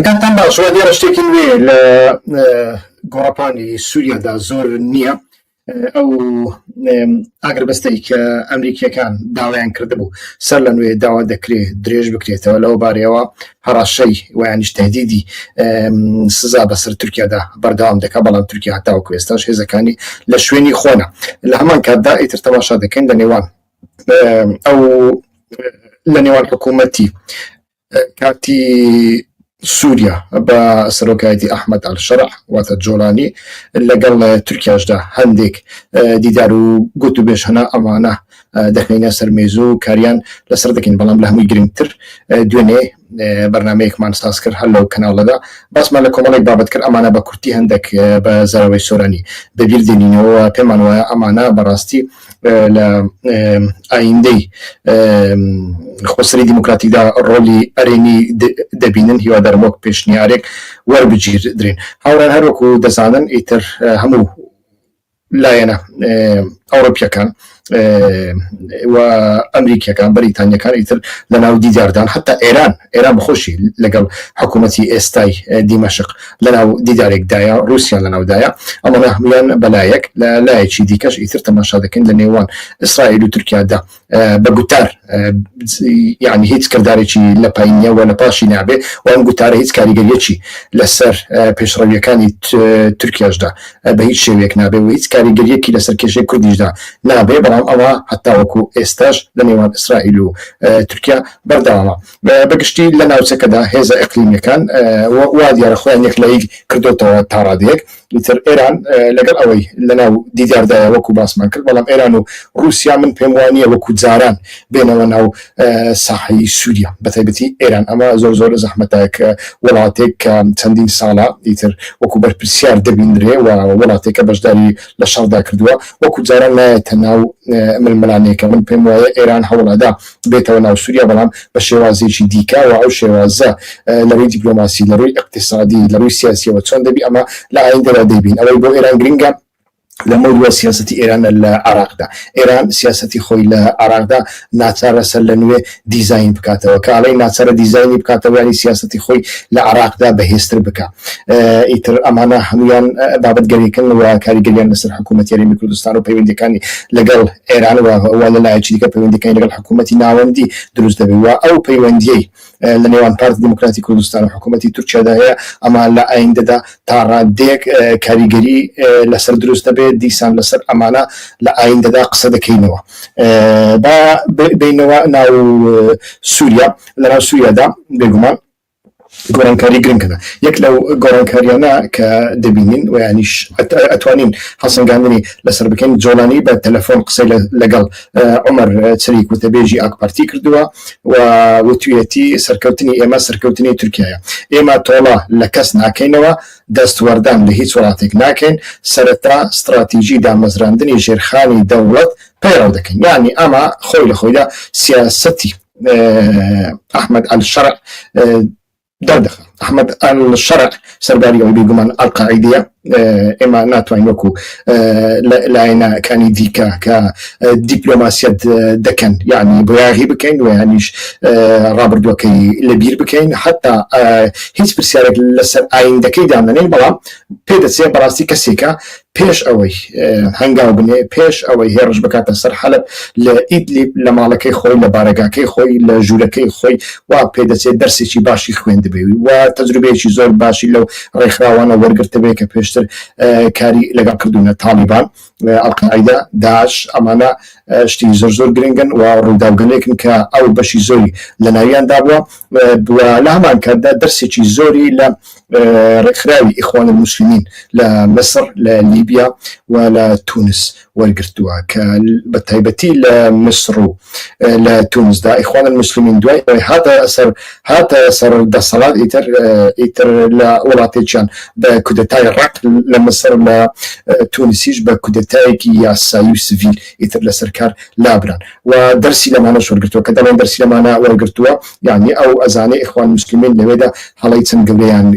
کاتان باشوە دیێرە شتێکی نوێ لە گۆڕەپانی سووریادا زۆر نییە. ئەو ئاگربەستەی کە ئەمریکیەکان داوایان کردبوو سەر لە نوێ داوا دەکرێت درێژ بکرێتەوە لەو بارەیەوە هەڕاشەی ویانیش تهدیدی سزا بەسەر تورکیادا بەردەوام دەکا، بەڵام تورکیا هەتاوەکو ئێستاش هێزەکانی لە شوێنی خۆنە. لە هەمان کاتدا ئیتر تەماشا دەکەین لە نێوان ئەو لە نێوان حکوومەتی کاتی سووریا بە سەرۆکایەتی ئەحمەد ئەلشەرع واتە جۆڵانی لەگەڵ تورکیاشدا هەندێک دیدار و گوت و بێژ هەنا ئەمانە دەخینە سەر مێز و کاریان لەسەر دەکەین، بەڵام لە هەمووی گرنگتر دوێنێ بەرنامەیەکمان ساز کرد هەر لەو کەناڵەدا باسمان لە کۆمەڵێک بابەت کرد، ئەمانە بە کورتی هەندێک بە زەراوەی سۆرانی بەبیر دێنینەوە. پێمان وایە ئەمانە بەڕاستی لە ئایندەی خۆسەری دیموکراتیکدا ڕۆلی ئەرێنی دەبینن، هیوادارم وەک پێشنیارێک وەربگیر درێن. هاوڕان هەروەکو دەزانن ئیتر هەموو لایەنە ئەوڕۆپیەکان و ئەمریکیەکان بەریتانیەکان ئیتر لە ناو دیداردان، حتا ئێران بخۆشی لەگەڵ حکوومەتی ئێستای دیمەشق لە ناو دیدارێکدایە، رووسیان لە ناودایە. ئەمانە هەمویان بەلایەک لە لایەکی دیکەش ئیتر تەماشا دەکەن لە نێوان ئیسرائیل و تورکیادا بە گوتار، یعنی هیچ کردارێکی لە پایینیەوە لە پاشی نابێ و ئەم گوتارە هیچ کاریگەریەکی لەسەر پێشڕەویەکانی تورکیاشدا بە هیچ شێوەیەک نابێ و هیچ کاریگەریەکی لەسەر کێشەی کوردیشدا نابێ، بەڵام ئەوە هەتاوەکو ئێستاش لە نێوان ئیسرائیل و تورکیا بەردەوامە. بەگشتی لە ناوچەکەدا هێزە ئەقلیمیەکان وا دیارە خۆیان یەکلایک کردوتەوە تا ڕادەیەک. ئیتر ئێران لەگەڵ ئەوەی لە ناو دیداردایە وەکو باسمان کرد، بەڵام ئێران و رووسیا من پێم وانییە وەکو جاران بێنەوە ناو ساحەی سووریا، بەتایبەتی ئێران. ئەمە زۆر زەحمەتە کە وڵاتێک کە چەندین ساڵە ئیتر وەکو بەرپرسیار دەبیندرێ و وڵاتێکە بەشداری لە شەڕدا کردووە، وەکو جاران نایەتە ناو ململانەیەکە. من پێم وایە ئێران هەوڵەدا بێتەوە ناو سووریا، بەڵام بە شێوازێکی دیکە و ئەو شێوازە لەڕووی دیپلۆماسی، لەڕووی اقتصادی، لەڕووی سیاسیەوە چۆن دەبی ئەمە لە ئایندەدا دەبین. ئەوەی بۆ ئێران گرنگە لە مەوضوع سیاسەتی ئێران لە عێراقدا. ئێران سیاسەتی خۆی لە عێراقدا ناچارە سەر لە نوێ دیزاین بکاتەوە، کە ئەڵێ ناچارە دیزاینی بکاتەوە، ینی سیاسەتی خۆی لە عێراقدا بەهێزتر بکە. ئیتر ئەمانە هەمویان بابەتگەریکردن و کاریگەریان لەسەر حکوومەتی هەرێمی کوردستان و پەیوەندیەکانی لەگەڵ ئێران و لە لایەکی دیکە پەیوەندیەکانی لەگەڵ حکوومەتی ناوەندی دروست دەبێت و ئەو پەیوەندیەی لە نێوان پارتی دیموکراتی کوردستان و حکوومەتی تورکیادا هەیە، ئەمان لە ئایندەدا تا ڕادێک کاریگەری لەسەر دروست دەبێت. دیسان لەسەر ئەمانە لە ئایندەدا قسە دەکەینەوە. بینەوە ناو سووریا، لە ناو سووریادا بێگومان گۆڕانکاری گرنگەکە. یەک لەو گۆڕانکاریانە کە دەبینین و یانیش ئەتوانین هەڵسەنگاندنی لەسەر بکەین، جۆڵانی بە تەلەفۆن قسەی لەگەڵ عومەر چریک وتەبێژی ئاک پارتی کردووە و وتوێتی سەرکەوتنی ئێمە سەرکەوتنی تورکیایە. ئێمە تۆڵە لە کەس ناکەینەوە، دەستوەردان لە هیچ وڵاتێک ناکەین، سەرەتا استراتیژی دامەزراندنی ژێرخانی دەوڵەت پەیڕەو دەکەین. یعنی ئەمە خۆی لە خۆیدا سیاسەتی ئەحمەد ئەلشەرع دەردەخە. ئەحمەد ئەلشەرع سەرداری ئەوەی بێگومان ئەڵقاعیدەیە. ئێمە ناتوانین وەکو لایەنەکانی دیکە کە دیپلۆماسیەت دەکەن، یعنی بۆیاغی بکەین و یانیش ڕابردووەکەی لەبیر بکەین، حتا هیچ پرسیارێک لەسەر ئایندەکەی دامنێن، بەڵام پێدەچێت بەڕاستی کەسێکە پێش ئەوەی هەنگاو بنێ، پێش ئەوەی هێڕش بکاتە سەر حەلب لە ئیدلیب لە ماڵەکەی خۆی، لە بارەگاکەی خۆی، لە ژوورەکەی خۆی، وا پێدەچێت دەرسێکی باشی خوێندبێ و تەجروبەیەکی زۆر باشی لەو ڕێکخراوانە وەرگرتبێ کە پێشتر کاری لەگەڵ کردوونە تالیبان، ئەڵقاعیدە، داعش. ئەمانە شتی زۆر گرنگن و ڕووداوگەلێکن کە ئەو بەشی زۆری لە ناویاندا بووە. لە هەمان کاتدا دەرسێکی زۆری لە ڕێکخراوی ئیخوان المسلمین لە مەسر، لە لیبیا و لە تونس وەرگرتووە، کە بە تایبەتی لە مصر و لە تونسدا ئیخوان المسلمین دوای هاتە سەر دەسەڵات ئیتر لە وڵاتێکیان بە کودەتای ڕق، لە مصر لە تونسیش بە کودەتایەکی یاسایی و سڤیل ئیتر لەسەر کار لابران و دەرسی لەمانەش وەرگرتووە. کە دەڵێن دەرسی لەمانە وەرگرتووە، یعنی ئەو ئەزانەی ئیخوان المسلمین لەوێدا هەڵەی چەند گەورەیان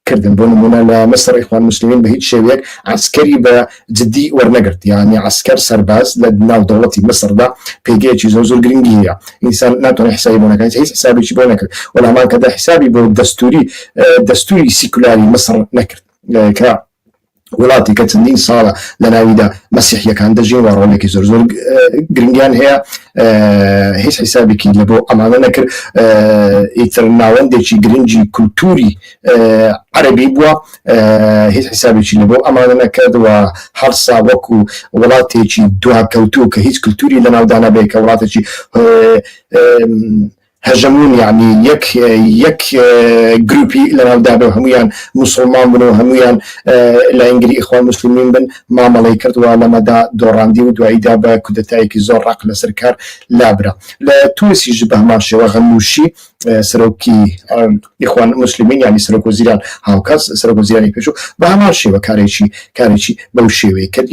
کردن بۆ نمونە لە مەسر ئیخوان مسلمین بە هیچ شێوەیەک عسکەری بە جددی وەرنەگرت، یعنی عسکەر سەرباز لە ناو دەوڵەتی مەسردا پێگەیەکی زۆر گرنگی هەیە، ئینسان ناتوانێت حسابی بۆ نەکات، هیچ حسابێکی بۆ نەکرد، وە لە هەمان کەدا حسابی بۆ دەستوری سیکولاری مەسر نەکرد کە وڵاتی کە چەندین ساڵە لە ناویدا مەسیحیەکان دەژین و ڕۆڵێکی زۆر گرنگیان هەیە، هیچ حسابێکی لە بۆ ئەمانە نەکرد، ئیتر ناوەندێکی گرنگی کولتوری عەرەبی بووە، هیچ حسابێکی لە بۆ ئەمانە نەکرد و هەرسا وەکو وڵاتێکی دواکەوتوو کە هیچ کولتوری لە ناودا نەبێت، کە وڵاتێکی هەژەمون، یعنی یەک گروپی لە ناودا بێ، هەمویان مسلمان بن و هەمویان لە ئەنگری ئیخوان مسلمین بن، مامەڵەی کردووە لەمەدا دۆڕاندی و دواییدا بە کودەتایەکی زۆر ڕق لەسەر کار لابرا. لە تونسیش بە هەمان شێوە غەنووشی سەرۆکی ئیخوان مسلمین، یعنی سەرۆک وەزیران هاوکاس، سەرۆک وەزیرانی پێشوو بە هەمان شێوە کارێکی بەو شێوەیە کرد،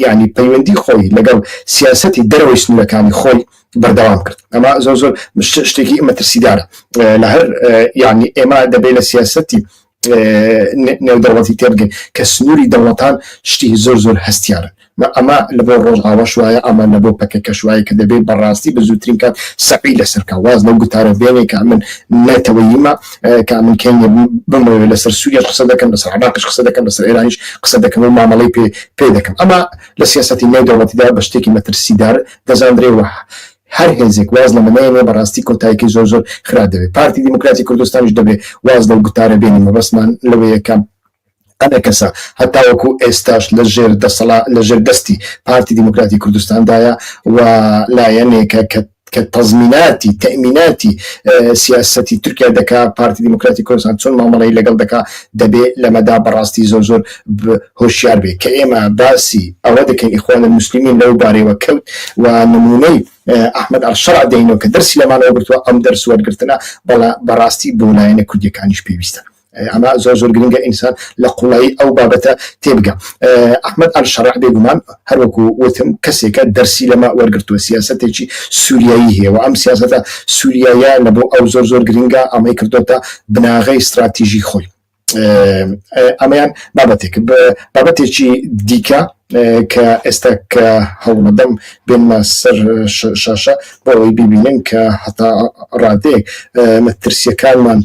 یعنی پەیوەندی خۆی لەگەڵ سیاسەتی دەرەوەی سنوورەکانی خۆی بەردەوام کرد. ئەمە زۆر شتێکی مەترسیدارە لە هەر، یعنی ئێمە دەبێت لە سیاسەتی نێودەوڵەتی تێبگەین کە سنووری دەوڵەتان شتی زۆر هەستیارن، ئەمە لە بۆ ڕۆژئاوا شوایە، ئەمە لە بۆ پەکەکە شوایە کە دەبێت بەڕاستی بە زووترین کات سەقی لەسەرکە واز لەو گوتارە بێنێ کە من نەتەوەییمە، کە من کەنیە بمەوێت لەسەر سووریا قسە دەکەم، لەسەر عێراقش قسە دەکەم، لەسەر ئێرانیش قسە دەکەم و مامەڵەی پێ دەکەم. ئەمە لە سیاسەتی نێودەوڵەتیدا بە شتێکی مەترسیدار دەزانرێەوە. هەر هێزێک واز لە منەیە بەڕاستی کۆتاییەکی زۆر خراپ دەبێت. پارتی دیموکراتی کوردستانیش دەبێت واز لەو گوتارە بێنین، مەبەستمان لەوەیە کە ئەمە کەسە هەتا وەکو ئێستاش لە ژێر دەستی پارتی دیموکراتی کوردستاندایە و لایەنێکە کە تەمیناتی سیاسەتی تورکیا دەکا، پارتی دیموکراتی کوردستان چۆن مامەڵەی لەگەڵ دەکا، دەبێت لەمەدا بەڕاستی زۆر هۆشیار بێت کە ئێمە باسی ئەوە دەکەین ئیخوان المسلمین لەو بارەوە کەوت و نمونەی ئەحمەد ئەلشەرع دەینەوە کە دەرسی لەمانەوە گرتووە، ئەم دەرس وەرگرتنە بەڕاستی بۆ لایەنە کوردیەکانیش پێویستە. ئەمە زۆر گرنگە ئینسان لە قوڵایی ئەو بابەتە تێبگە. ئەحمەد ئەلشەرع بێگومان هەروەکو وتم کەسێکە دەرسی لەمە وەرگرتووە، سیاسەتێکی سووریایی هەیە و ئەم سیاسەتە سووریایە لە بۆ ئەو زۆر گرنگە ئەمەی کردوتە بناغەی استراتیژی خۆی. ئەمەیان بابەتێکی دیکە کە ئێستا کە هەوڵەدەم بێنمە سەر شاشە بۆ ئەوەی ببینن کە هەتا ڕادەیەک مەترسیەکانمان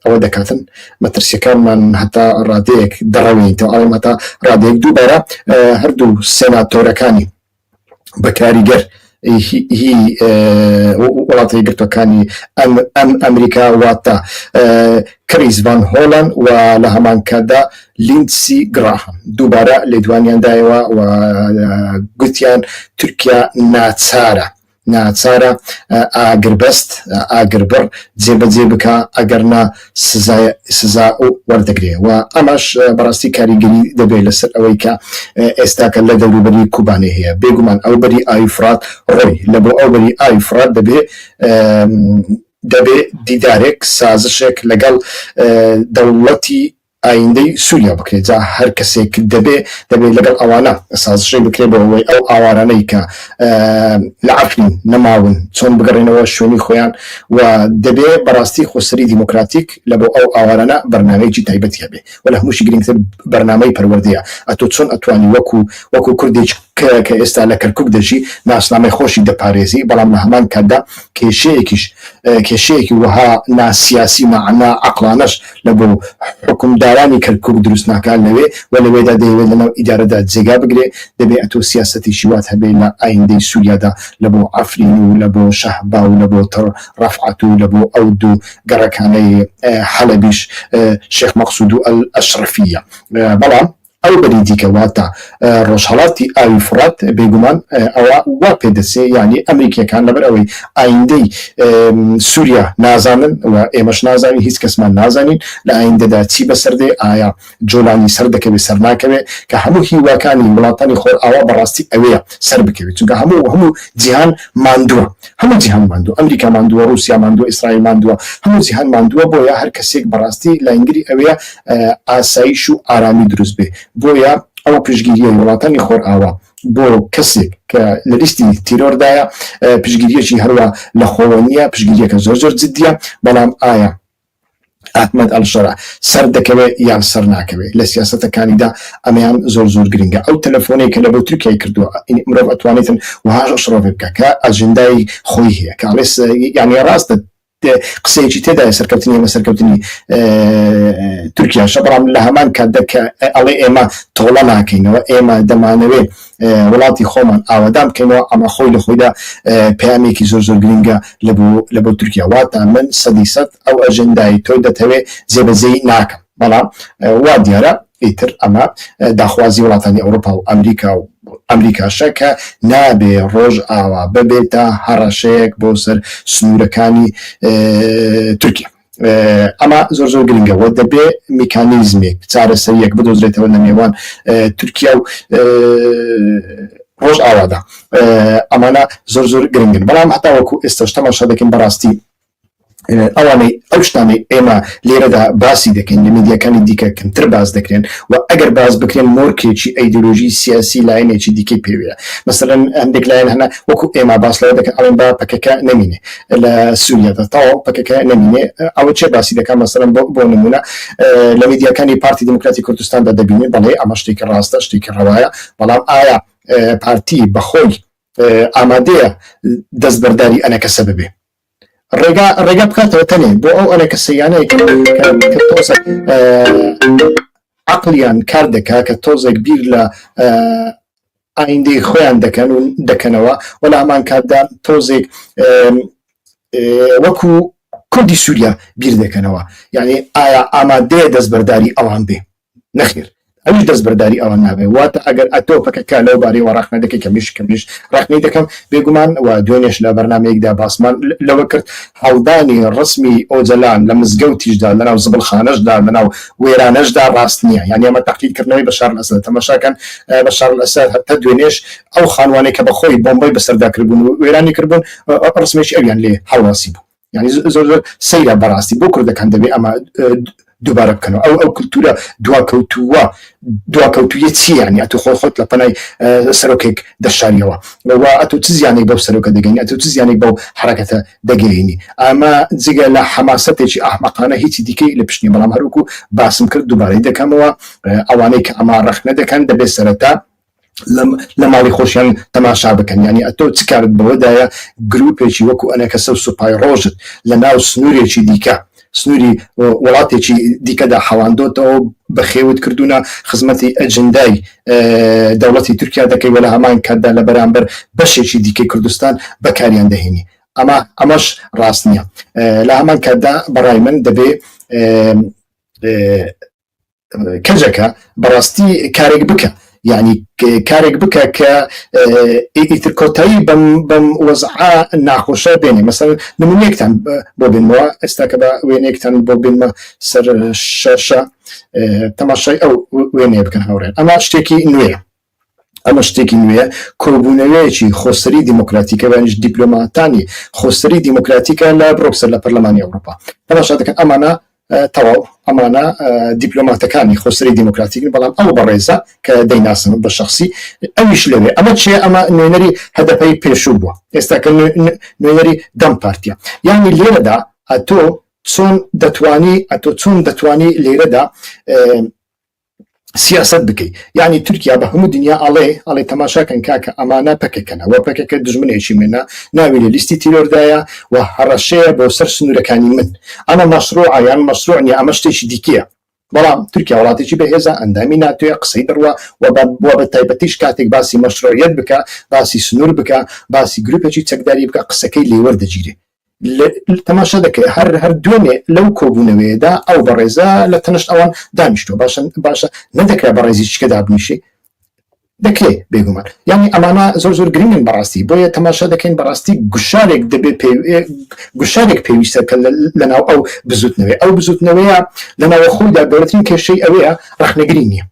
ئەوە دەکاتن، مەترسیەکانمان هەتا ڕادەیەک دەڕەوێنیتەوە، ئەڵێم هەتا ڕادەیەک دووبارە هەردوو سێناتۆرەکانی بەکاریگەر هی وڵاتی یەکگرتووەکانی ئەمریکا واتە کریس ڤان هۆڵەن و لە هەمان کاتدا لیندسی گراهام دووبارە لێدوانیاندایەوە و گوتیان تورکیا ناچارە ئاگربەست ئاگربڕ جێبەجێ بکە ئەگەرنا سزا وەردەگرێ و ئەمەش بەڕاستی کاریگەری دەبێت لەسەر ئەوەی کە ئێستاکە لە دەوروبەری کوبانێ هەیە. بێگومان ئەو بەری ئاوی فرات ڕۆی لە بۆ ئەو بەری ئاوی فرات دەبێت دیدارێک سازشێک لەگەڵ دەوڵەتی ئایندەی سووریا بکرێت، جا هەر کەسێک دەبێت لەگەڵ ئەوانە سازشەی بکرێت بۆ ئەوەی ئەو ئاوارانەی کە لە عەقلین نەماون چۆن بگەڕێنەوە شوێنی خۆیان و دەبێت بەڕاستی خۆسەری دیموکراتیک لە بۆ ئەو ئاوارانە بەرنامەیەکی تایبەتی هەبێ و لە هەمووشی گرنگتر بەرنامەی پەروەردەیە. ئەتۆ چۆن ئەتوانی وەکو کوردێک کە ئێستا لە کەرکووک دەژی ناسنامەی خۆشی دەپارێزی، بەڵام لە هەمان کاتدا کێشەیەکی وەها ناسیاسی مەعنا عەقلانەش لە بۆ حکومدارانی کەرکووک دروست ناکات لەوێدا دەیەوێت لەناو ئیدارەدا جێگا بگرێ، دەبێت ئەتۆ سیاسەتی شیوات هەبێ لە ئایندەی سووریادا لە بۆ ئەفرین و لە بۆ شەهبا و لە بۆ ڕەفعەت و لە بۆ ئەو دوو گەڕەکانەی حەلەبیش شێخ مەقسوود و ئەشرەفیە. بەڵام ئەو بەری دیکە واتە ڕۆژهەڵاتی ئاوی فرات بێگومان ئەوە وا پێدەچێ، یعنی ئەمریکیەکان لەبەر ئەوەی ئایندەی سووریا نازانن و ئێمەش نازانین، هیچ کەسمان نازانین لە ئایندەدا چی بەسەردێ، ئایا جۆلانی سەر دەکەوێت سەر ناکەوێت، کە هەموو هیواکانی وڵاتانی خۆر ئاوا بەڕاستی ئەوەیە سەر بکەوێت، چونکە هەموو جیهان ماندووە، هەموو جیهان ماندووە، ئەمریکا ماندووە، رووسیا ماندووە، ئیسرائیل ماندووە، هەموو جیهان ماندووە، بۆیە هەر کەسێک بەڕاستی لە ئەنگری ئەوەیە ئاسایش و ئارامی دروست بێ، بۆیە ئەو پشگیریە وڵاتانی خۆر ئاوا بۆ کەسێک کە لە لیستی تیرۆردایە پشگیریەکی هەروە لە خۆوە نییە، پشگیریەکە زۆر جددیە، بەڵام ئایا ئەحمەد ئەلشەرع سەر دەکەوێت یان سەر ناکەوێت لە سیاسەتەکانیدا ئەمەیان زۆر گرنگە. ئەو تەلەفۆنێک کە لە بۆ تورکیای کردووە مرۆڤ ئەتوانێتن وهاش ئەشڕۆڤ بکە کە ئەجندای خۆی هەیە کە ئەڵێ یعنی ڕاستە قسەیەکی تێدایە سەرکەوتنی ئێمە سەرکەوتنی تورکیاشە، بەڵام لە هەمان کاتدا کە ئەڵێ ئێمە تۆڵە ناکەینەوە، ئێمە دەمانەوێت وڵاتی خۆمان ئاوادام بکەینەوە، ئەمە خۆی لە خۆیدا پەیامێکی زۆر گرنگە لە بۆ تورکیا. واتە من 100% ئەو ئەژەندای تۆی دەتەوێت جێبەجێی ناکەم، بەڵام وا دیارە ئیتر ئەمە داخوازی وڵاتانی ئەوروپا و ئەمریکاشە کە نابێ ڕۆژ ئاوا ببێتە هەڕەشەیەک بۆ سەر سنوورەکانی تورکیا. ئەمە زۆر گرنگەوە دەبێ میکانیزمێک چارەسەریەک بدۆزرێتەوە لە نێوان تورکیا و ڕۆژ ئاوادا. ئەمانە زۆر گرنگن، بەڵام هەتا وەکو ئێستاش تەماشا دەکەین بەڕاستی ئەوانەی ئەو شتانەی ئێمە لێرەدا باسی دەکەین لە میدیاکانی دیکە کەمتر باز دەکرێن و ئەگەر باز بکرێن مۆرکێکی ئەیدۆلۆژی سیاسی لایەنێکی دیکەی پێوەیە. مەسەڵەن هەندێک لایەن هەنا وەکو ئێمە باس لەوە دەکەن ئەڵێن با پەکەکە نەمینێ لە سووریادا تاوە پەکەکە نەمینێ، ئەوە چێ باسی دەکەن مەسەڵەن بۆ نمونە لە میدیاکانی پارتی دموکراتی کوردستاندا دەبینێ بەڵێ ئەمە شتێکی ڕاستە شتێکی ڕەوایە، بەڵام ئایا پارتی بەخۆی ئامادەیە دەستبەرداری ئەنە کەسە ببێ ڕێگا بکاتەوە تەنێ بۆ ئەو ئەنە کەسەیانەیە کە تۆزە عەقلیان کار دەکا کە تۆزێک بیر لە ئایندەی خۆیان دەکەن و دەکەنەوە و لە هەمان کاتدا تۆزێک وەکو کوردی سووریا بیر دەکەنەوە. یعنی ئایا ئامادەیە دەستبەرداری ئەوان بێ؟ نەخێر، ئەوش دەستبەرداری ئەوان نابێ. واتە ئەگەر ئەتۆ پەکەکە لەو بارەیەوە ڕاخنە دەکەی کەمیش ڕاخنەی دەکەم بێگومان و دوێنێش لە بەرنامەیەکدا باسمان لەوە کرد هەڵدانی ڕسمی ئۆجەلان لە مزگەوتیشدا لەناو زبڵخانەشدا لەناو وێرانەشدا ڕاست نییە. یعنی ئەمە تەقلیدکردنەوەی بەشار ئەسەد تەماشاکەن بەشار ئەسەد هەتا دوێنێش ئەو خانوانێک کە بەخۆی بۆمبەی بەسەردا کردبوون و وێرانی کردبوون ڕسمێکی ئەویان لێ هەڵواسی بوو. یعنی زۆر سەیرە بەڕاستی بۆ کوردەکان دەبێ ئەمە دووبارە بکەنەوە. ئەو کولتورە دواکەوتویە چی؟ یعنی ئەتو خۆت لە پەنای سەرۆکێک دەشاریەوە و ئەتو چ زیانێک بەو سەرۆکە دەگەینی، ئەتو چ زیانێک بەو حرەکەتە دەگەێنی. ئەمە جگە لە حەماسەتێکی ئاحمەقانە هیچی دیکەی لە پشتنی، بەڵام هەروکو باسم کرد دووبارەی دەکەمەوە ئەوانەی کە ئەما ڕەخنە دەکەن دەبێت سەرەتا لە ماڵی خۆشیان تەماشا بکەن. یعنی ئەتۆ چ کارت بەوەدایە گروپێکی وەکو ئەنە کەسە و سوپای ڕۆژت لە ناو سنوورێکی دیکە سنووری وڵاتێکی دیکەدا حەواندۆتەوە بەخێوت کردوونە خزمەتی ئەجندای دەوڵەتی تورکیا دەکەی وە لە هەمان کاتدا لە بەرامبەر بەشێکی دیکەی کوردستان بەکاریان دەهێنی. ئەمەش ڕاست نییە. لە هەمان کاتدا بەڕای من دەبێ کەجەکە بەڕاستی کارێک بکە، یعنی کارێک بکە کە ئیتر کۆتایی بەم وەزعە ناخۆشە بێنێ. مەسەڵەن نمونەیەکتان بۆ بێنمەوە ئێستا کە بە وێنەیەکتان بۆ بێنمە سەر شەشە تەماشای ئەو وێنەیە بکەن هەوڕێن. ئەمە شتێکی نوێیە، ئەمە شتێکی نوێیە کۆبوونەوەیەکی خۆسەری دیموکراتیکە بەنیش دیپلۆماتانی خۆسەری دیموکراتیکە لە بڕۆکسەر لە پەرلەمانی ئەوروپا تەماشا دەکەن. ئەمانە تەواو ئەمانە دیپلۆماتەکانی خۆسەری دیموکراتیکن، بەڵام ئەو بەڕێزە کە دەیناسن بە شخصی ئەویش لەوێ. ئەمە چێ؟ ئەمە نوێنەری هەدەپەی پێشوو بووە، ئێستا کە نوێنەری دەم پارتیە. یعنی لێرەدا ئەتۆ چۆن دەتوانی لێرەدا سیاست بکەیت. یعنی تورکیا بە هەموو دنیا ئەڵێ تەماشاکەن کاکە ئەمانە پەکەکەنەوە پەکەکە دژمنێکی منە ناوی لە لیستی تیرۆردایە و هەڕەشەیە بۆ سەر سنوورەکانی من. ئەمە مەشروع یان مەشروع نیە، ئەمە شتێکی دیکەیە. بەڵام تورکیا وڵاتێکی بەهێزە ئەندامی ناتوێ قسەی دڕوە و بە تایبەتیش کاتێک باسی مەشروعیەت بکە، باسی سنوور بکە، باسی گروپێکی چەکداری بکە، قسەکەی لێوەردەگیرێ. تەماشا دەکەی هەر دوێنێ لەو کۆبوونەوەیەدا ئەو بەڕێزە لە تەنشت ئەوان دانیشتۆ باشە نەدەکرا بەڕێزی چکە دابنیشی دەکرێ بێگومان. یعنی ئەمانە زۆر گرنگن بەڕاستی، بۆیە تەماشا دەکەین بەڕاستی گوشارێک دەبێت گوشارێک پێویستە کە لەناو ئەو بزوتنەوەی ئەو بزوتنەوەیە لەناوە خۆیدا گەورەترین کێشەی ئەوەیە ڕەخنەگری نییە.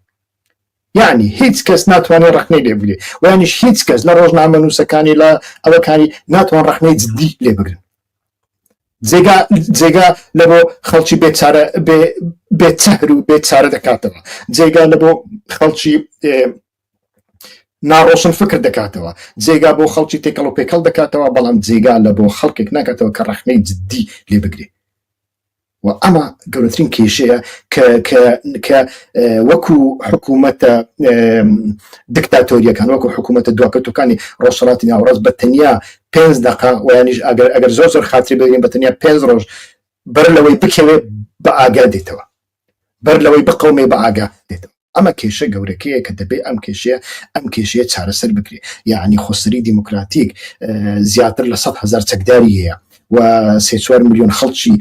یعنی هیچ کەس ناتوانێت ڕەخنەی لێ بگرێت و یانیش هیچ کەس لە ڕۆژنامە نووسەکانی لە ئەوەکانی ناتوان ڕەخنەی جدی لێ بگرن. جێگا لە بۆ خەڵکی بێچەهر و بێچارە دەکاتەوە، جێگا لە بۆ خەڵکی ناڕۆشن فکر دەکاتەوە، جێگا بۆ خەڵکی تێکەڵ و پێکەڵ دەکاتەوە، بەڵام جێگا لە بۆ خەڵکێک ناکاتەوە کە ڕەخنەی جدی لێ بگرێت. وأما گەورەترین کێشەیە کە وەکو حکوومەتە دیکتاتۆریەکان وەکو حکوومەتە دواکەوتەکانی ڕۆژهەڵاتی ناوەڕاست بە تەنیا 5 دقه ویانیش ئەگەر زۆر خاتری بگرین بە تەنیا 5 ڕۆژ بەر لەوەی بکەوێ بە ئاگا دێتەوە، بەر لەوەی بقەومێ بە ئاگا دێتەوە. ئەمە کێشە گەورەکەیە کە دەبێ ئەم کێشەیە چارەسەر بکرێ. یعنی خۆسەری دیموکراتیک زیاتر لە 100,000 چەکداری هەیە و 3-4 ملیۆن خەڵکی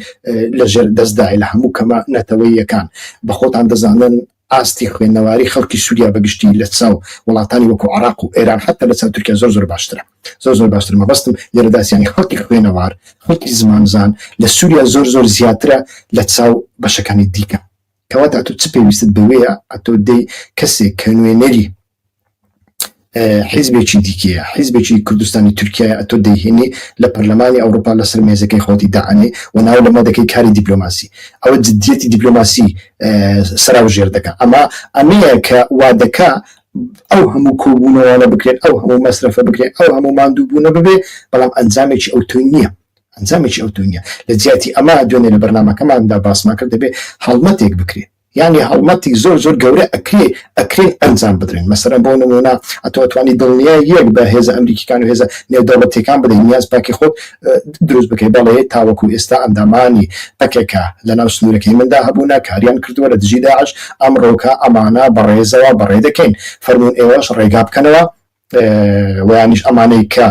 لەژێر دەستدای لە هەموو کەمە نەتەوەیەکان. بە خۆتان دەزانن ئاستی خوێندنەواری خەڵکی سووریا بەگشتی لە چاو وڵاتانی وەکو عێراق و ئێران حتا لە چاو تورکیا زۆر باشترە، زۆر باشتر. مەبەستم لێرەداسیانی خەڵکی خوێنەوار، خەڵکی زمانزان لە سووریا زۆر زیاترە لە چاو بەشەکانی دیکە. کەواتە ئەتۆ چ پێویستت بەوەیە ئەتۆ دەی کەسێک کە نوێنەری حیزبێکی دیکەیە، حیزبێکی کوردستانی تورکیای ئەتۆ دەیهێنی لە پەرلەمانی ئەوروپا لەسەر مێزەکەی خۆتی داعانێ و ناو لەمە دەکەی کاری دیپلۆماسی. ئەوە جددیەتی دیپلۆماسی سەراوژێر دەکات. ئەمەیە کە وا دەکا ئەو هەموو کۆبوونەوەوانە بکرێت، ئەو هەموو مەسرەفە بکرێت، ئەو هەموو ماندووبوونە ببێ، بەڵام ئەنجامێکی ئەوتۆی نییە. لە جیاتی ئەمە دوێنێ لە بەرنامەکەماندا باسمان کرد دەبێ هەڵمەتێک بکرێت. یعنی هەڵمەتی زۆر گەورە ئەکرێن ئەنجام بدرێن. مەسەرەن بۆ نمونە ئەتوانی دڵنیای یەک بە هێزە ئەمریکیەکان و هێزە نێودەوڵەتیەکان بدەین، نیاز پاکی خۆت دروست بکەی. بەڵێ تاوەکو ئێستا ئەندامانی پەکێکە لە ناو سنوورەکەی مندا هەبوونە کاریان کردووە لە دژی داعش، ئەمڕۆکە ئەمانە بەڕێزەوە بەڕێ دەکەین. فەرموون ئێوەش ڕێگا بکەنەوە ویانیش ئەمانەی کە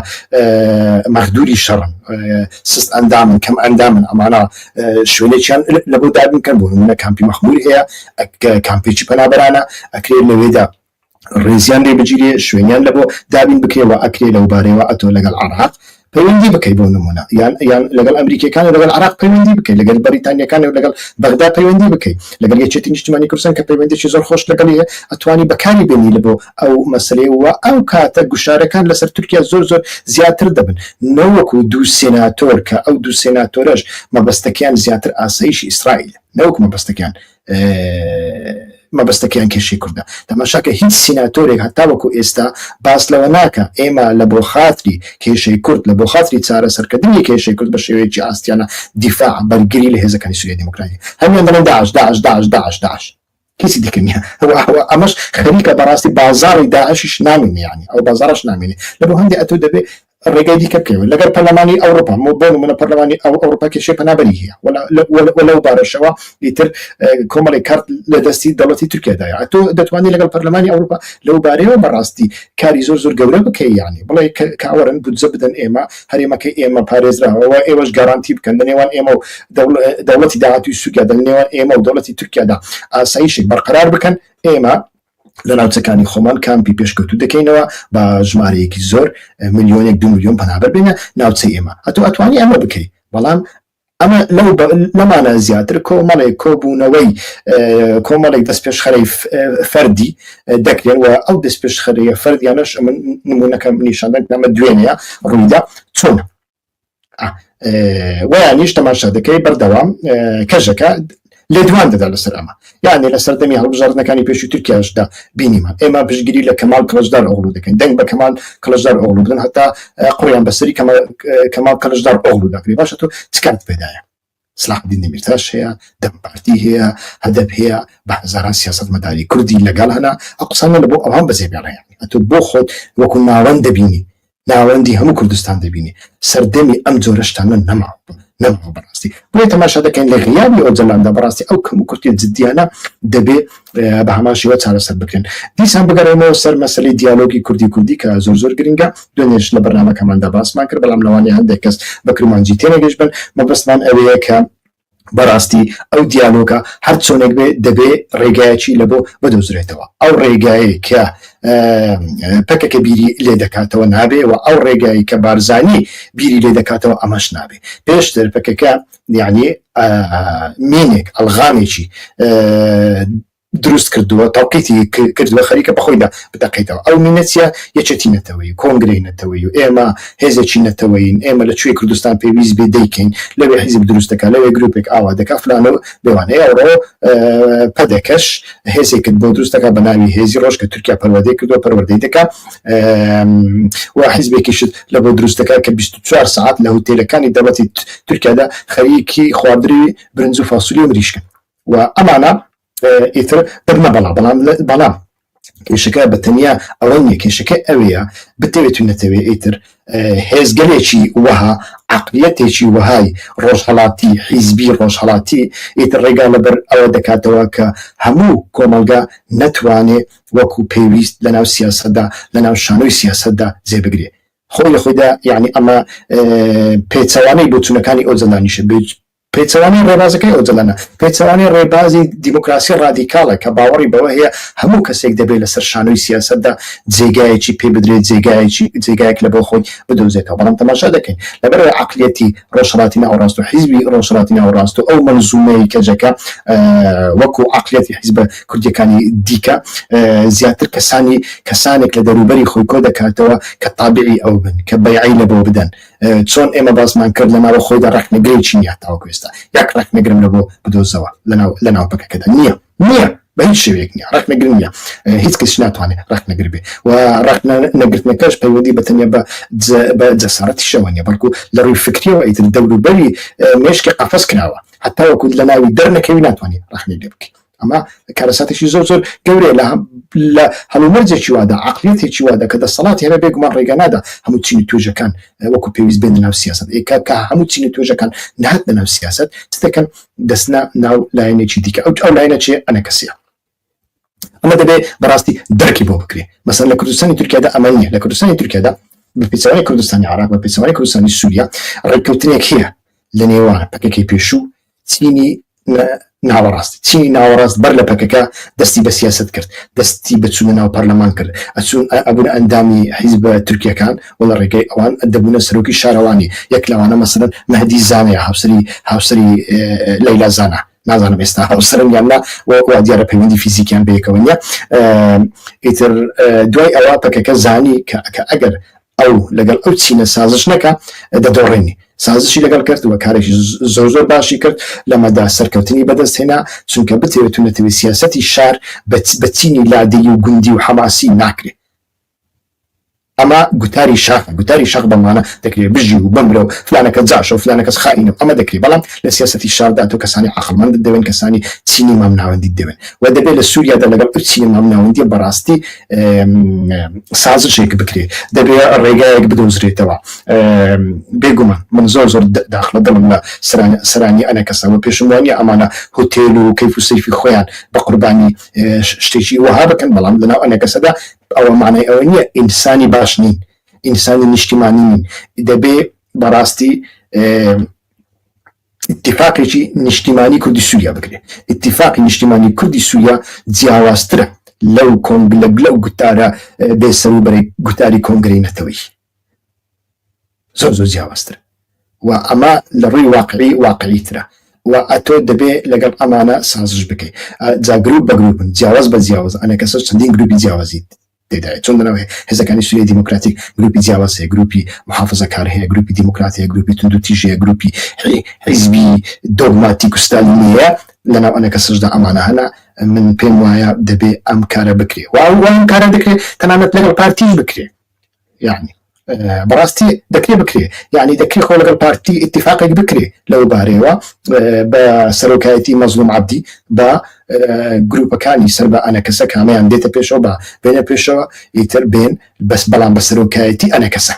مەخدوری شەڕن، سست ئەندامن، کەم ئەندامن، ئەمانە شوێنێکیان لە بۆ دابین کەن. بۆ نمونە کامپی مەخموری هەیە، کامپێکی پەنابەرانە، ئەکرێت لەوێدا ڕێزیان لێ بگیرێ، شوێنیان لە بۆ دابین بکرێەوە، ئەکرێ لەو بارەوە ئەتۆ لەگەڵ عێراق پەیوەندی بکەی بۆ نمونە، یان لەگەڵ ئەمریکیەکان و لەگەڵ عێراق پەیوەندی بکەی، لەگەڵ بەریتانیەکان و لەگەڵ بەغدا پەیوەندی بکەی، لەگەڵ یەکێتی نیشتیمانی کوردستان کە پەیوەندێکی زۆر خۆش لەگەڵ هەیە، ئەتوانی بەکاری بێنی لە بۆ ئەو مەسەلەی و ئەو کاتە گوشارەکان لەسەر تورکیا زۆر زیاتر دەبن. نەوەکو دوو سێناتۆر کە ئەو دوو سێناتۆرەش مەبەستەکەیان زیاتر ئاسایشی ئیسرائیل، نەوەکو مەبەستەکەیان کێشەی کوردە. تەماشاکە هیچ سیناتۆرێک هەتا وەکو ئێستا باس لەوە ناکە ئێمە لە بۆ خاتری کێشەی کورد، لە بۆ خاتری چارەسەرکردنی کێشەی کورد بە شێوەیەکی ئاستیانە دیفاع بەرگری لە هێزەکانی سووریا دیموکراتی. هەمیان دەڵێن داعش کسی دیکە نییە. ئەمەش خەریکە بەڕاستی بازاڕی داعشیش نامێنێ، یعنی ئەو بازاڕش نامێنێ. لە بۆ هەندێک ئەتۆ دەبێ ڕێگای دیکە بکەوە لەگەر پەرلەمانی ئەوروپا. بۆ نمونە پەرلەمانی ئەوروپا کێشەی پەنابەری هەیە، وەلەو بارەشەوە ئیتر کۆمەڵی کارت لە دەستی دەوڵەتی تورکیادایە. ئەتۆ دەتوانێت لەگەڵ پەرلەمانی ئەوروپا لەو بارەیەوە بەڕاستی کاری زۆر گەورە بکەی، یعنی بڵێ کاوەرن بودجە بدەن ئێمە هەرێمەکەی ئێمە پارێزراوە، ئێوەش گارانتی بکەن لەنێوان ئێمە و دەوڵەتی داهاتووی سووریا، لەنێوان ئێمە و دەوڵەتی تورکیادا ئاسایشێک بەرقەرار بکەن. ئێمە لە ناوچەکانی خۆمان کامپی پێشکەوتوو دەکەینەوە بە ژمارەیەکی زۆر، ملیۆنێک 2 ملیۆن پەنابەر بێنە ناوچەی ئێمە. ئەتوانی ئەمە بکەی، بەڵام ئەمە لەمانە زیاتر کۆبوونەوەی کۆمەڵێک دەست پێشخەرەی فەردی دەکرێن و ئەو دەست پێشخەرەیە فەردیانەش من نمونەکەم نیشاندان ئەمە دوێنەیە ڕوویدا چۆنە. ویانیش تەماشا دەکەی بەردەوام کەژەکە لێدوان دەدا لەسەر ئەمە، یعنی لە سەردەمی هەڵبژاردنەکانی پێشووی تورکیاشدا بینیمان ئێمە پشتگیری لە کەمال کلەشدار ئۆغڵو دەکەین، دەنگ بە کەمال کلەشدار ئۆغڵو بدن، هەتا قڕیان بەسەری کەمال کلەشدار ئۆغڵو دەکرێت. باشە تۆ چ کات پێدایە؟ سلاح الدین دەمیرتاش هەیە، دەم پارتی هەیە، هەدەف هەیە، بە هەزاران سیاسەتمەداری کوردی لەگەڵ هەنا. ئەو قسانە لە بۆ ئەوان بەزێبێڵەیە. ئەتۆ بۆ خۆت وەکو ناوەند دەبینی، ناوەندی هەموو کوردستان دەبینی، سەردەمی ئەم جۆرە شتانە نەماوە بەڕاستی. بۆی تەماشا دەکەین لە غیابی ئەو جەلاندا بەڕاستی ئەو کەم و کورتی جددیانە دەبێ بە هەماشیوە چارەسەر بکرێن. دیسان بگەڕێمەوە سەر مەسەلەی دیالۆگی کوردی کە زۆر گرنگە. دوێنێش لە بەرنامەکەماندا باسمان کرد، بەڵام لەوانەیە هەندێک کەس بە کرمانجی تێنەگەیشت بن. مەبەستمان ئەوەیە کە بەڕاستی ئەو دیالۆگە هەر چۆنێک بێ دەبێ ڕێگایەکی لە بۆ بدۆزرێتەوە. ئەو ڕێگایی کە پەکەکە بیری لێ دەکاتەوە نابێ و ئەو ڕێگایی کە بارزانی بیری لێ دەکاتەوە ئەمەش نابێ. پێشتر پەکەکە یعنی مینێک ئەلغامێکی دروست کردووە تاوقیتی کردووە خەریکە بەخۆیدا بدەقیتەوە ئەو مینەتە یەکێتی نەتەوەی کۆنگرەی نەتەوەی و ئێمە هێزێکی نەتەوەین ئێمە لەکوێ کوردستان پێویست بێ دەیکەین لەوێ حیزب دروست دەکات لەوێ گروپێک ئاوا دەکات فلانە بێوانەیە ئەوڕۆ پەدەکەش هێزێکت بۆ دروست دەکات بە ناوی هێزی ڕۆژ کە تورکیا پەروەردەی کردووە پەروەردەی دەکات و حیزبێکیشت لە بۆ دروست دەکات کە 24 ساعت لە هۆتێلەکانی دەوڵەتی تورکیادا خەریکی خواردنی برنج و فاسولی و مریشکن و ئەمانە ئیتر دەبنە بەڵام کێشەکە بەتەنیا ئەوە نیە کێشەکە ئەوەیە بتەوێت و نەتەوێت ئیتر هێزگەلێکی وەها عقلیەتێکی وەهای ڕۆژهەڵاتی حیزبی ڕۆژهەڵاتی ئیتر ڕێگا لەبەر ئەوە دەکاتەوە کە هەموو کۆمەلگا نەتوانێت وەکو پێویست لەناو سیاسەتدا لەناو شانۆی سیاسەتدا جێبگرێ خۆی لە خۆیدا یعنی ئەمە پێچەوانەی بۆ چوونەکانی ئۆجەلانیشە پێچەوانی ڕێبازەکەی ئۆجەلانە پێچەوانی ڕێبازی دیموکراسی ڕادیکاڵە کە باوەڕی بەوە هەیە هەموو کەسێک دەبێت لەسەر شانۆی سیاسەتدا جێگایەکی پێ بدرێت جێگایەک لە بۆ خۆی بدۆزێتەوە بەڵام تەماشا دەکەین لەبەر عقلیەتی ڕۆژهەڵاتی ناوەڕاست و حیزبی ڕۆژهەڵاتی ناوەڕاست و ئەو منزومەی کەجەکە وەکو عقلیەتی حیزبە کوردیەکانی دیکە زیاتر کەسانێک لە دەروبەری خۆی کۆ دەکاتەوە کە تابعی ئەو بن کە بەیعی لە بۆ بدەن چۆن ئێمە باسمان کرد لەناوە خۆیدا ڕەخنەگرێکی نیە تاوەکوێستا یاک ڕەخنەگرم لە بۆ بدۆزەوە لەناو پەکەکەدا نییە بە هیچ شێوەیەک نییە ڕەخنەگر نیە هیچ کەسی ناتوانێت ڕەخنەگر بێ و ڕەخنەگرتنەکەش پەیوەندی بەتەنیا بە جەسارەتیشەوە نیە بەڵکو لە ڕووی فکریەوە ئیتر دەوروبەری مێشکی قەفەس کراوە حتا وەکو لە ناوی دەرنەکەوی ناتوانێت ڕەخنەگر بکەیت ئەمە کارەساتێکی زۆر گەورەیە لە هەڵومەرجێکی وادا عقلیەتێکی وادا کە دەسەڵاتی هەبێ بێگومان ڕێگە نادا هەموو چینی توێژەکان وەکو پێویست بێن ناو سیاست کە هەموو چینی توێژەکان نهات لە ناو سیاست دەکەن دەستنا ناو لایەنێکی دیکە ئەو لایەنە چێ ئەنە کەسیە ئەمە دەبێت بەڕاستی دەرکی بۆ بکرێ مەسەن لە کوردستانی تورکیادا ئەمە نیە لە کوردستانی تورکیادا بە پێچەوانی کوردستانی عراق بە پێچەوانی کوردستانی سووریا ڕێککەوتنێک هەیە لە نێوان پەکەکەی پێشوو چینی ناوەڕاست چینی ناوەڕاست بەر لە پەکەکە دەستی بە سیاست کرد دەستی بەچوونە ناو پەرلەمان کرد ئەبوون ئەندامی حیزبە تورکیەکان وڵە ڕێگەی ئەوان دەبوونە سەرۆکی شارەوانی یەک لەوانە مەسەلەن مەهدی زانەیە هاوسەری لەیلا زانە نازانم ئێستا هاوسەرم یاننا وا دیارە پەیوەندی فیزیکیان بەیەکەوە نیە ئیتر دوای ئەوە پەکەکە زانی کە ئەگەر ئەو لەگەڵ ئەو چینە سازش نەکە دەدۆڕێنی سازشی لەگەڵ کردووە کارێکی زۆر باشی کرد لەمەدا سەرکەوتنی بەدەستهێنا چونکە بتەوێت و نەتەوێت سیاسەتی شار بە چینی لادەیی و گوندی و حەماسی ناکرێت ئەمە گوتاری شاخ بەمانە دەکرێت بژی و بمرە و فلانەکە جاشە و فلانەکەس خائینە ئەمە دەکرێت بەڵام لە سیاسەتی شاردا تۆ کەسانی عەقڵمەند دەبێن کەسانی چینی مامناوەندی دەبێن و دەبێت لە سووریادا لەگەڵ ئەو چینی مامناوەندی بەڕاستی سازشێک بکرێت دەبێت ڕێگایەک بدۆزرێتەوە بێگومان من زۆر داخلە دڵم لە سەرانی ئەنە کەسەوە پێشم وانە ئەمانە هۆتێل و کەیف و سەیفی خۆیان بە قوربانی شتێکی وەها بکەن بەڵام لەناو ئەنە کەسەدا ئەوە معنای ئەوە نییە ئینسانی باش نین ئینسانی نیشتیمانی نین دەبێ بەڕاستی اتفاقێکی نیشتیمانی کوردی سووریا بکرێت اتفاقی نیشتیمانی کوردی سووریا جیاوازترە لەو گوتارە بێسەروبەری گوتاری کۆنگرەی نەتەوەی زۆر جیاوازترە و ئەمە لە ڕووی واقعیترە و ئەتۆ دەبێ لەگەڵ ئەمانە سازش بکەیت جا گروپ بە گروپن جیاواز بە جیاواز ئەنە کەسە چەندین گروپی جیاوازی تێدایە چۆن دەنەوە هێزەکانی سووریای دیموکراتیک گروپی جیاواز هەیە گروپی محافظەکار هەیە گروپی دیموکرات هەیە گروپی توندوتیژ هەیە گروپی حیزبی دۆگماتیک و ستالینیە لەناو ئەنە کەسەشدا ئەمانە هەنا من پێم وایە دەبێ ئەم کارە بکرێ و ئەم کارە دەکرێت تەنانەت لەگەڵ پارتیش بکرێ یعنی بەڕاستی دەکرێت بکرێ یعنی دەکرێت خۆ لەگەڵ پارتی اتفاقێک بکرێ لەو بارەوە بە سەرۆکایەتی مەزلوم عەبدی بە گروپەکانی سەر بە ئەنە کەسە کامیان دێتە پێشەوە بە بێنە پێشەوە ئیتر بێن بەڵام بە سەرۆکایەتی ئەنە کەسە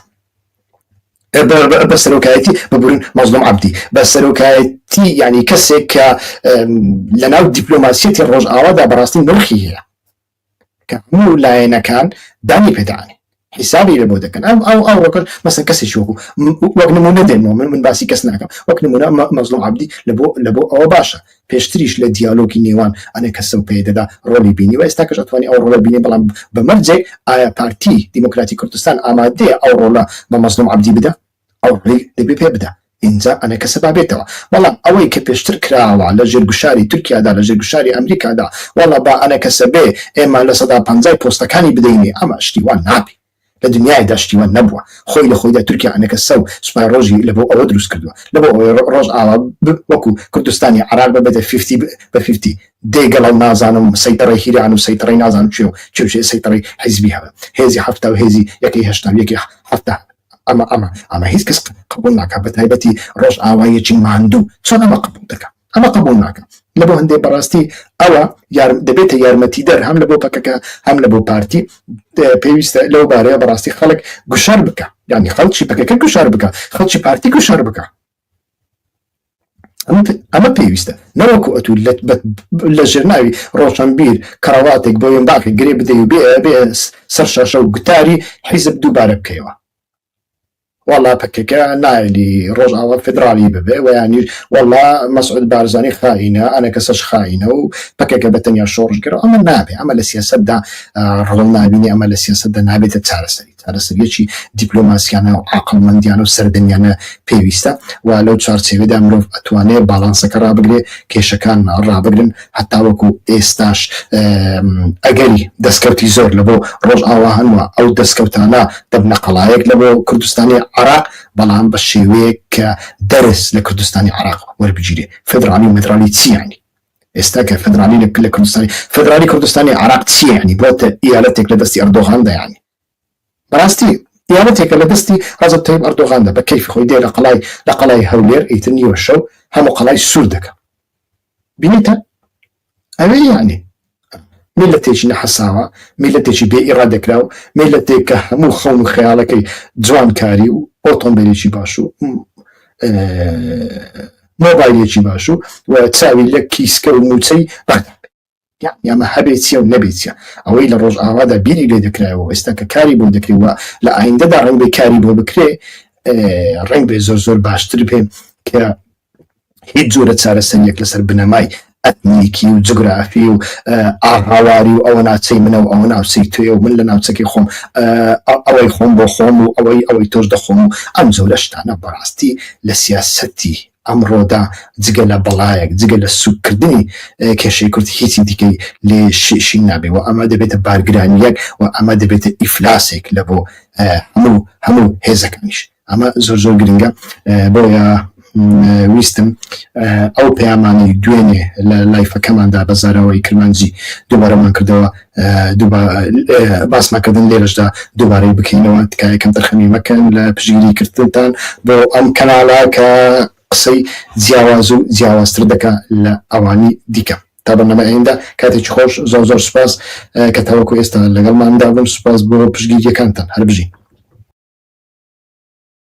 بە سەرۆکایەتی ببورن مەزلوم عەبدی بە سەرۆکایەتی یعنی کەسێک کە لەناو دیپلۆماسیەتی ڕۆژئاوادا بەڕاستی نرخی هەیە کە هەموو لایەنەکان دانی پێداڵێ حسابی لە بۆ دەکەن ئەو وەکن مەسەن کەسێکی وەک نمونە دێنەوە من باسی کەس ناکەم وەک نمونە مەزلوم عەبدی لە بۆ ئەوە باشە پێشتریش لە دیالۆگی نێوان ئەنە کەسە و پێدەدا ڕۆڵی بینی و ئێستا کەش ئەتوانی ئەو ڕۆڵە بینی بەڵام بەمەرجێک ئایا پارتی دیموکراتی کوردستان ئامادەیە ئەو ڕۆڵە بە مەزلوم عەبدی بدە ئەو ڕێی دەبێ پێ بدە اینجا ئەنە کەسە بابێتەوە بەڵام ئەوەی کە پێشتر کراوە لە ژێرگوشاری تورکیادا لە ژێرگوشاری ئەمریکادا وەڵا با ئەنە کەسە بێ ئێمە لە 150 پۆستەکانی بدەینێ ئەمە شتیوان نابێ لە دنیایدا شتیوان نەبووە خۆی لە خۆیدا تورکیا ئەنە کەسە و سوپای ڕۆژی لە بۆ ئەوە دروست کردووە لە بۆ ئەوەی ڕۆژ ئاوا وەکو کوردستانی عراق ببێتە 50 دێگەڵ نازانم سەیتەڕی هیران و سەیتەڕی نازانم چێ سەیتەڕی حیزبی هەبە هێزی هەفتە و هێزی یەکەی هەشتا و یەکی هەفتە ئەمە هیچ کەس قبول ناکە بە تایبەتی ڕۆژ ئاوایەکی ماندوو چۆن ئەمە قبول دەکە ئەمە قبول ناکە لە بۆ هەندێک بەڕاستی ئەوە دەبێتە یارمەتیدەر هەم لە بۆ پەکەکە هەم لە بۆ پارتی پێویستە لەو بارەیە بەڕاستی خەڵک گوشار بکە یعنی خەڵکی پەکەکە گوشار بکە خەڵکی پارتی گوشار بکە ئەمە پێویستە نەوەکو ئەتو لە ژێرناوی ڕۆشنبیر کەڕەواتێک بۆ باقی گرێ بدەی و بێ سەر شاشە و گوتاری حیزب دووبارە بکەیەوە والله پەکەکە نایلی ڕۆژ ئاوا فدرالی ببێ و ینی والله مەسعود بارزانی خائینە ئەنە کەسەش خائینە و پەکەکە بەتەنیا شۆڕژگەرەوە ئەمە نابێ ئەمە لە سیاسەتدا ڕۆڵ نابینی ئەمە لە سیاسەتدا نابێتە چارەسەریەکی دیپلۆماسیانە و عاقڵمەندیانە و سەردەمیانە پێویستە و لەو چارچێوەدا مرۆڤ ئەتوانێت باڵانسەکە ڕابگرێ کێشەکان ڕابگرن هەتا وەکو ئێستاش ئەگەری دەستکەوتی زۆر لە بۆ ڕۆژ ئاوا هەنووە ئەو دەستکەوتانە دەبنە قەڵایەک لە بۆ کوردستانی عراق بەڵام بە شێوەیەک کە دەرس لە کوردستانی عراق وەربگیرێ فدرالی و مدرالی چی یعنی ئێستا کە فدرالی لە کوردستانی فدرالی کوردستانی عراق چی یعنی بۆتە ئیالەتێک لە دەستی ئەردۆغاندا یعنی بەڕاستی ئیالەتێکە لە دەستی ڕەجەب تەیب ئەردۆغاندا بە کەیفی خۆی دێ لە قەڵای هەولێر ئیتر نیوە شەو هەموو قەڵای سوور دەکە بینیتە ئەوێ یعنی میلەتێکی نەحەساوە میلەتێکی بێ ئیرادەکراو میلەتێک کە هەموو خەون و خەیاڵەکەی جوانکاری و ئۆتۆمبیلێکی باش و مۆبایلێکی باش و چاوی لە کیسکە و موچەی یامە هەبێت چیە و نەبێت چیە ئەوەی لە ڕۆژ ئاوادا بیری لێ دەکرایەوە ئێستا کە کاری بۆ دەکرێتەوە لە ئایندەدا ڕەنگ بێ کاری بۆ بکرێ ڕەنگ بێ زۆر باشتر پێ کە هیچ جۆرە چارەسەریەک لەسەر بنەمای ئەتنیکی و جغرافی و ئاهاواری و ئەوە ناچەی منە و ئەوە ناوچەی توێ و من لە ناوچەکەی خۆم ئەوەی خۆم بۆ خۆم و ئەوەی تۆش دەخۆم و ئەم جۆرە شتانە بەڕاستی لە سیاسەتی ئەمڕۆدا جگە لە بەڵایەک جگە لە سوکردنی کێشەی کورد هیچی دیکەی لێ شێشی نابێ و ئەمە دەبێتە بارگرانیەک و ئەمە دەبێتە ئیفلاسێک لە بۆ هەموو هێزەکانیش ئەمە زۆر گرنگە بۆیە ویستم ئەو پەیامانی دوێنێ لە لایفەکەماندا بە زاراوەی کرمانجی دووبارەمان کردەوە باسماکردن لێرەشدا دووبارەی بکەینەوە تکایە کەم تەرخەمی مەکەن لە پشگیری کردتان بۆ ئەم کەناڵە کە قسەی جیاواز و جیاوازتر دەکا لە ئەوانی دیکە تا بەرنامە ئەیندا کاتێکی خۆش زۆر سوپاس کە تاوەکو ئێستا لەگەڵماندا بن سوپاس بۆ پشگیریەکانتان هەر بژین